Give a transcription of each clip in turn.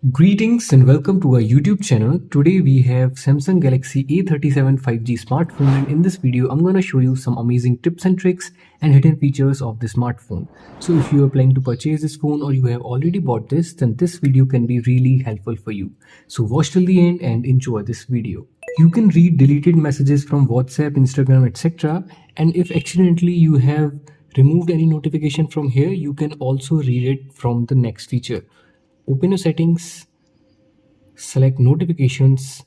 Greetings and welcome to our YouTube channel. Today we have Samsung Galaxy A37 5G smartphone, and in this video I'm going to show you some amazing tips and tricks and hidden features of the smartphone. So if you are planning to purchase this phone or you have already bought this, then this video can be really helpful for you. So watch till the end and enjoy this video. You can read deleted messages from WhatsApp, Instagram, etc. And if accidentally you have removed any notification from here, you can also read it from the next feature. Open your settings, select notifications,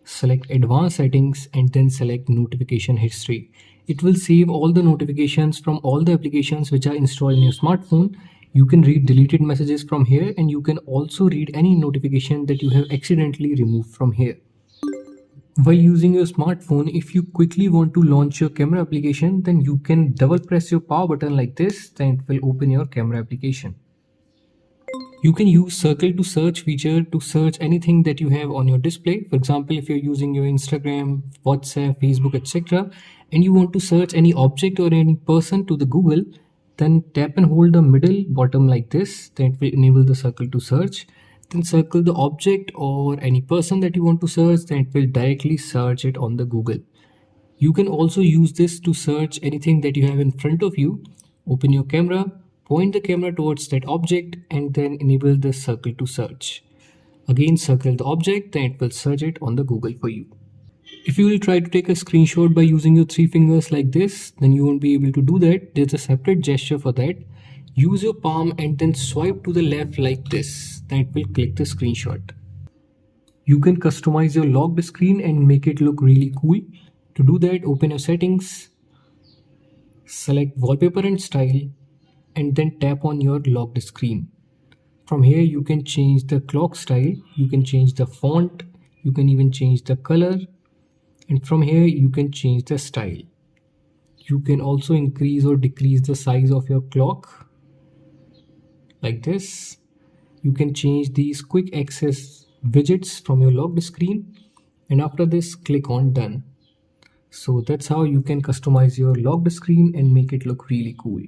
select advanced settings, and then select notification history. It will save all the notifications from all the applications which are installed in your smartphone. You can read deleted messages from here, and you can also read any notification that you have accidentally removed from here. While using your smartphone, if you quickly want to launch your camera application, then you can double press your power button like this, then it will open your camera application. You can use circle to search feature to search anything that you have on your display. For example, if you're using your Instagram, WhatsApp, Facebook, etc., and you want to search any object or any person to the Google, then tap and hold the middle bottom like this. Then it will enable the circle to search. Then circle the object or any person that you want to search, then it will directly search it on the Google. You can also use this to search anything that you have in front of you. Open your camera, point the camera towards that object, and then enable the circle to search. Again, circle the object, then it will search it on the Google for you. If you will try to take a screenshot by using your three fingers like this, then you won't be able to do that. There's a separate gesture for that. Use your palm and then swipe to the left like this, then it will click the screenshot. You can customize your locked screen and make it look really cool. To do that, open your settings, select wallpaper and style, and then tap on your locked screen. From here you can change the clock style, you can change the font, you can even change the color, and from here you can change the style. You can also increase or decrease the size of your clock like this. You can change these quick access widgets from your locked screen, and after this click on done. So that's how you can customize your locked screen and make it look really cool.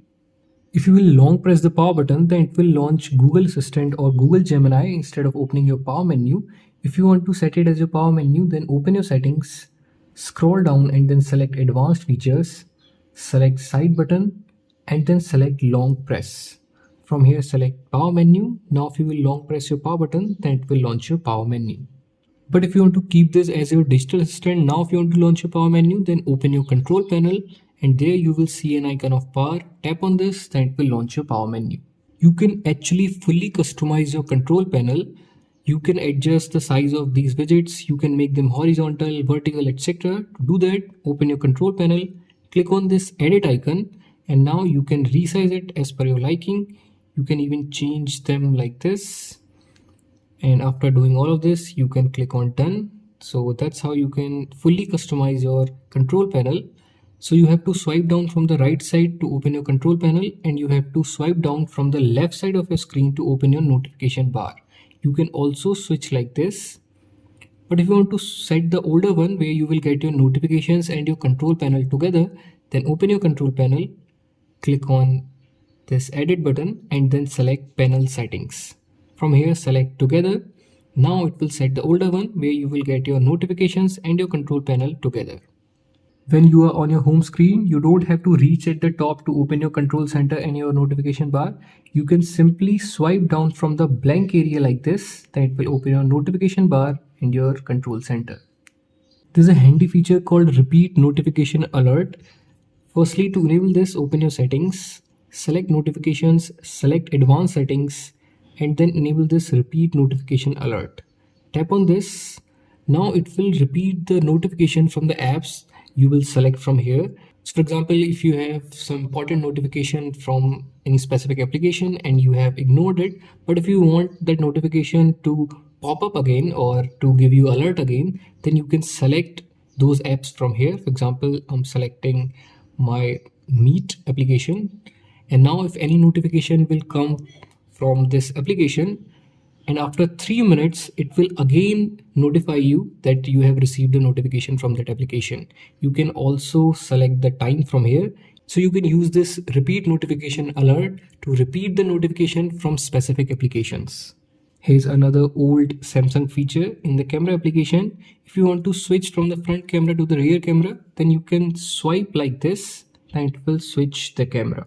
If you will long press the power button, then it will launch Google Assistant or Google Gemini instead of opening your power menu. If you want to set it as your power menu, then open your settings, scroll down and then select advanced features, select side button, and then select long press. From here select power menu. Now if you will long press your power button, then it will launch your power menu. But if you want to keep this as your digital assistant, now if you want to launch your power menu, then open your control panel, and there you will see an icon of power. Tap on this, then it will launch your power menu. You can actually fully customize your control panel. You can adjust the size of these widgets. You can make them horizontal, vertical, etc. To do that, open your control panel, click on this edit icon, and now you can resize it as per your liking. You can even change them like this. And after doing all of this, you can click on done. So that's how you can fully customize your control panel. So you have to swipe down from the right side to open your control panel, and you have to swipe down from the left side of your screen to open your notification bar. You can also switch like this. But if you want to set the older one where you will get your notifications and your control panel together, then open your control panel, click on this edit button, and then select panel settings. From here select together. Now it will set the older one where you will get your notifications and your control panel together. When you are on your home screen, you don't have to reach at the top to open your control center and your notification bar. You can simply swipe down from the blank area like this, then it will open your notification bar and your control center. There's a handy feature called repeat notification alert. Firstly, to enable this, open your settings, select notifications, select advanced settings, and then enable this repeat notification alert. Tap on this. Now it will repeat the notification from the apps you will select from here. So for example, if you have some important notification from any specific application and you have ignored it, but if you want that notification to pop up again or to give you alert again, then you can select those apps from here. For example, I'm selecting my Meet application, and now if any notification will come from this application, and after 3 minutes it will again notify you that you have received a notification from that application. You can also select the time from here. So you can use this repeat notification alert to repeat the notification from specific applications. Here's another old Samsung feature in the camera application. If you want to switch from the front camera to the rear camera, then you can swipe like this and it will switch the camera.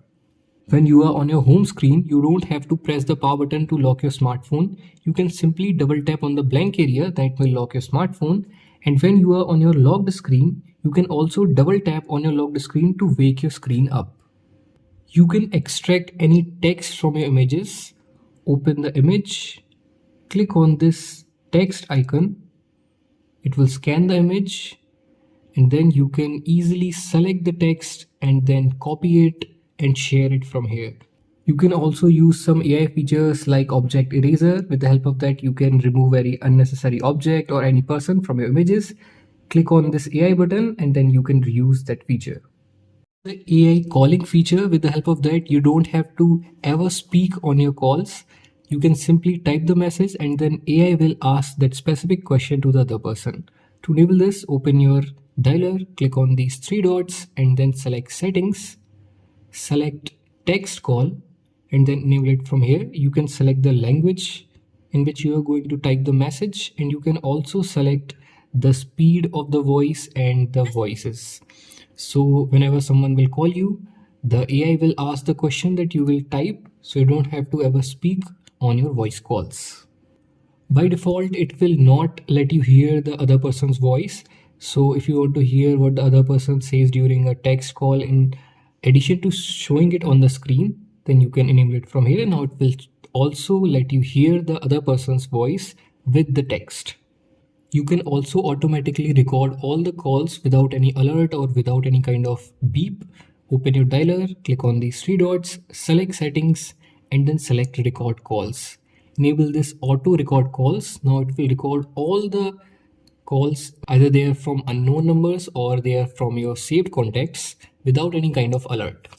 When you are on your home screen, you don't have to press the power button to lock your smartphone. You can simply double tap on the blank area that will lock your smartphone. And when you are on your locked screen, you can also double tap on your locked screen to wake your screen up. You can extract any text from your images. Open the image, click on this text icon. It will scan the image and then you can easily select the text and then copy it and share it from here. You can also use some AI features like object eraser. With the help of that, you can remove any unnecessary object or any person from your images. Click on this AI button and then you can reuse that feature. The AI calling feature, with the help of that, you don't have to ever speak on your calls. You can simply type the message and then AI will ask that specific question to the other person. To enable this, open your dialer, click on these three dots and then select settings, select text call and then enable it from here. You can select the language in which you are going to type the message and you can also select the speed of the voice and the voices. So whenever someone will call you, the AI will ask the question that you will type, so you don't have to ever speak on your voice calls. By default, it will not let you hear the other person's voice. So if you want to hear what the other person says during a text call, in addition to showing it on the screen, then you can enable it from here. Now it will also let you hear the other person's voice with the text. You can also automatically record all the calls without any alert or without any kind of beep. Open your dialer, click on these three dots, select settings, and then select record calls. Enable this auto record calls. Now it will record all the calls, either they are from unknown numbers or they are from your saved contacts without any kind of alert.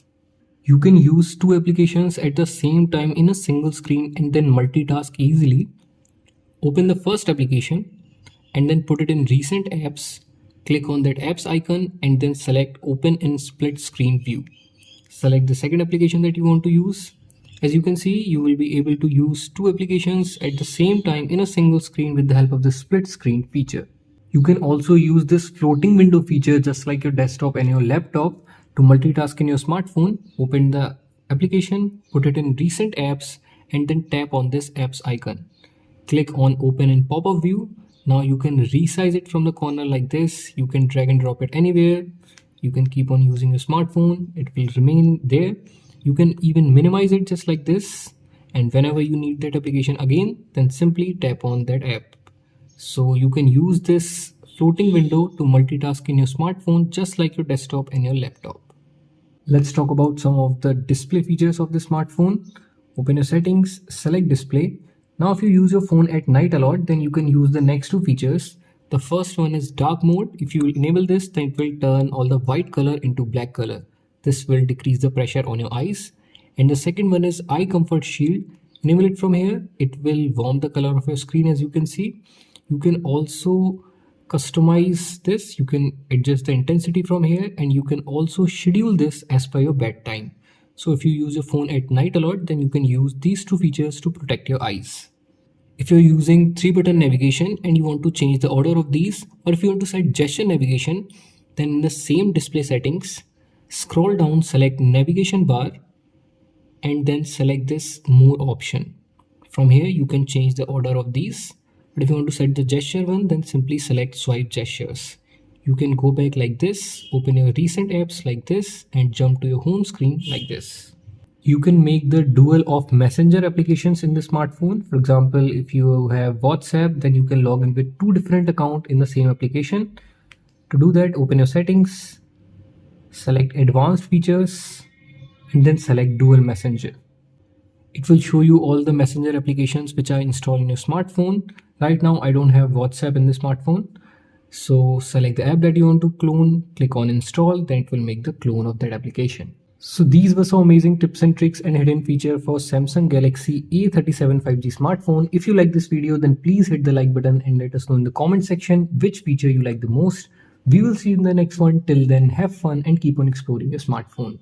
You can use two applications at the same time in a single screen and then multitask easily. Open the first application and then put it in recent apps. Click on that apps icon and then select open in split screen view. Select the second application that you want to use. As you can see, you will be able to use two applications at the same time in a single screen with the help of the split screen feature. You can also use this floating window feature just like your desktop and your laptop to multitask in your smartphone. Open the application, put it in recent apps and then tap on this apps icon. Click on open in pop-up view. Now you can resize it from the corner like this. You can drag and drop it anywhere. You can keep on using your smartphone. It will remain there. You can even minimize it just like this. And whenever you need that application again, then simply tap on that app. So you can use this floating window to multitask in your smartphone just like your desktop and your laptop. Let's talk about some of the display features of the smartphone. Open your settings, select display. Now if you use your phone at night a lot, then you can use the next two features. The first one is dark mode. If you enable this, then it will turn all the white color into black color. This will decrease the pressure on your eyes. And the second one is eye comfort shield. Enable it from here. It will warm the color of your screen, as you can see. You can also customize this. You can adjust the intensity from here and you can also schedule this as per your bedtime. So if you use your phone at night a lot, then you can use these two features to protect your eyes. If you're using 3-button navigation and you want to change the order of these, or if you want to set gesture navigation, then in the same display settings, scroll down, select navigation bar and then select this more option. From here you can change the order of these. But if you want to set the gesture one, then simply select swipe gestures. You can go back like this, open your recent apps like this and jump to your home screen like this. You can make the dual of messenger applications in the smartphone. For example, if you have WhatsApp, then you can log in with two different accounts in the same application. To do that, open your settings, select advanced features and then select dual messenger. It will show you all the messenger applications which are installed in your smartphone. Right now I don't have WhatsApp in the smartphone. So select the app that you want to clone, click on install, then it will make the clone of that application. So these were some amazing tips and tricks and hidden feature for Samsung Galaxy A37 5G smartphone. If you like this video, then please hit the like button and let us know in the comment section which feature you like the most. We will see you in the next one. Till then, have fun and keep on exploring your smartphone.